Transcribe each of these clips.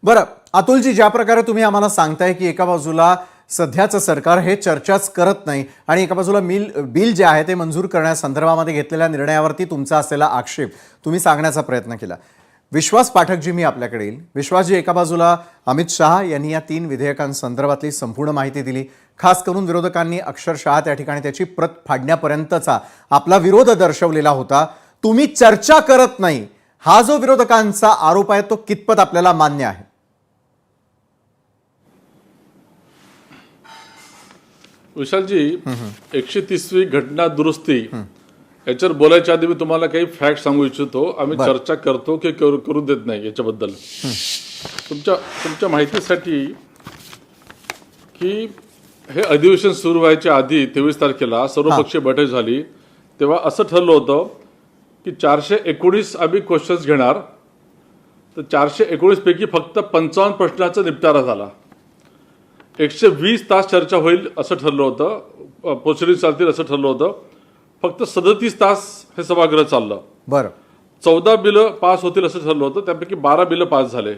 बरं, अतुलजी, ज्या प्रकारे तुम्ही आम्हाला सांगताय की एका बाजूला सध्याचं सरकार हे चर्चाच करत नाही आणि एका बाजूला बिल जे आहे ते मंजूर करण्यासंदर्भामध्ये घेतलेल्या निर्णयावरती तुमचा असलेला आक्षेप तुम्ही सांगण्याचा प्रयत्न केला. विश्वास पाठकजी, मी आपल्याकडे येईल. विश्वासजी, एका बाजूला अमित शहा यांनी या 3 विधेयकांसंदर्भातली संपूर्ण माहिती दिली. खास करून विरोधकांनी अक्षरशः त्या ठिकाणी त्याची प्रत फाडण्यापर्यंतचा आपला विरोध दर्शवलेला होता. तुम्ही चर्चा करत नाही हा जो विरोधकांचा आरोप आहे तो कितपत आपल्याला मान्य आहे? विशालजी, 130वी घटना दुरुस्ती याच्यावर बोलायच्या आधी मी तुम्हाला काही फॅक्ट सांगू इच्छितो. आम्ही चर्चा करतो की करू देत नाही याच्याबद्दल. तुमच्या माहितीसाठी की हे अधिवेशन सुरू व्हायच्या आधी 23 तारखेला सर्वपक्षीय बैठक झाली, तेव्हा असं ठरलं होतं की 419 आम्ही क्वेश्चन्स घेणार. तर 419 पैकी फक्त 55 प्रश्नाचा निपटारा झाला. 120 तास चर्चा होईल असं ठरलं होतं, प्रोसिडिंग चालतील असं ठरलं होतं. फक्त 37 तास हे सभागृह चाललं. बरं. 14 बिलं पास होतील असं ठरलं होतं, त्यापैकी 12 बिलं पास झाले.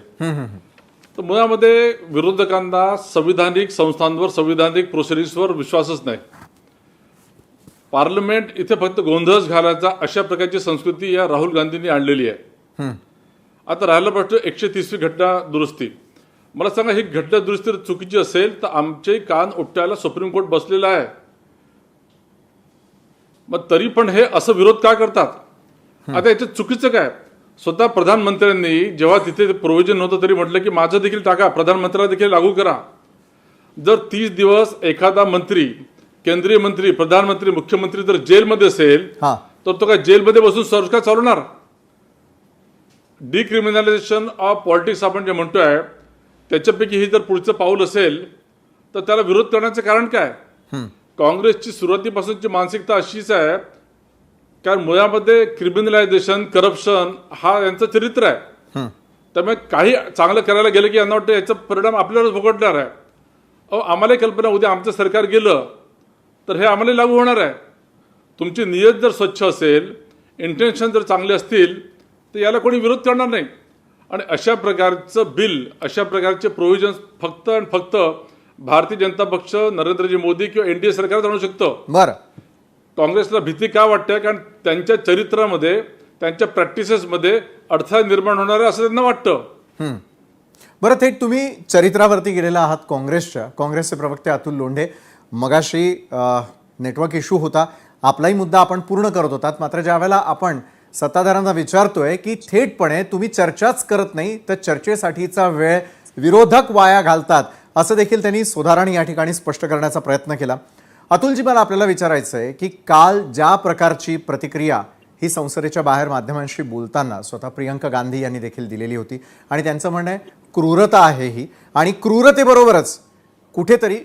तर मुळामध्ये विरोधकांना संविधानिक संस्थांवर, संविधानिक प्रोसिडिंग्सवर विश्वासच नाही. पार्लमेंट इथे फक्त गोंधळच घालायचा अशा प्रकारची संस्कृती या राहुल गांधींनी आणलेली आहे. आता राहिला प्रश्न 130वी घटना दुरुस्ती. मला सांगा, ही घटना दुरुस्ती चुकीची असेल तर आमचे कान उपटायला सुप्रीम कोर्ट बसलेला आहे. मग तरी पण हे असं विरोध का करतात? आता याच्यात चुकीचं काय? स्वतः प्रधानमंत्र्यांनी जेव्हा तिथे प्रोव्हिजन नव्हतं तरी म्हटलं की माझं देखील टाका, प्रधानमंत्र्याला देखील लागू करा. जर 30 दिवस एखादा मंत्री, केंद्रीय मंत्री, प्रधानमंत्री, मुख्यमंत्री जर जेलमध्ये असेल तर तो काय जेलमध्ये बसून सरकार चालवणार? डिक्रिमिनलायझेशन ऑफ पॉलिटिक्स आपण जे म्हणतोय त्याच्यापैकी ही जर पुढचं पाऊल असेल तर त्याला विरोध करण्याचं कारण काय? काँग्रेसची सुरुवातीपासूनची मानसिकता अशीच आहे, कारण मुळामध्ये क्रिमिनलायझेशन, करप्शन हा यांचं चरित्र आहे. त्यामुळे काही चांगलं करायला गेलं की यांना वाटतं याचा परिणाम आपल्यालाच भोगतणार आहे. आम्हालाही कल्पना, उद्या आमचं सरकार गेलं तर हे आम्हाला लागू होणार आहे. तुमची नियत जर स्वच्छ असेल, इंटेन्शन जर चांगले असतील तर याला कोणी विरोध करणार नाही. आणि अशा प्रकारचं बिल, अशा प्रकारचे प्रोव्हिजन्स फक्त आणि फक्त भारतीय जनता पक्ष, नरेंद्रजी मोदी किंवा एनडीए सरकार आणू शकतं. बरं. काँग्रेसला भीती का वाटते? कारण त्यांच्या चरित्रामध्ये, त्यांच्या प्रॅक्टिसेसमध्ये अडथळा निर्माण होणार आहे असं त्यांना वाटतं. बरं, थेट तुम्ही चरित्रावरती गेलेला आहात काँग्रेसच्या. काँग्रेसचे प्रवक्ते अतुल लोंढे, मगाशी नेटवर्क इश्यू होता, आपलाही मुद्दा आपण पूर्ण करत होतात. मात्र ज्या वेळेला आपण सत्ताधाऱ्यांना विचारतोय की थेटपणे तुम्ही चर्चाच करत नाही तर चर्चेसाठीचा वेळ विरोधक वाया घालतात, असं देखील त्यांनी सुधारणा या ठिकाणी स्पष्ट करण्याचा प्रयत्न केला. अतुलजी, मला आपल्याला विचारायचं आहे की काल ज्या प्रकारची प्रतिक्रिया ही संसदेच्या बाहेर माध्यमांशी बोलताना स्वतः प्रियंका गांधी यांनी देखील दिलेली होती आणि त्यांचं म्हणणं आहे क्रूरता आहे ही, आणि क्रूरतेबरोबरच कुठेतरी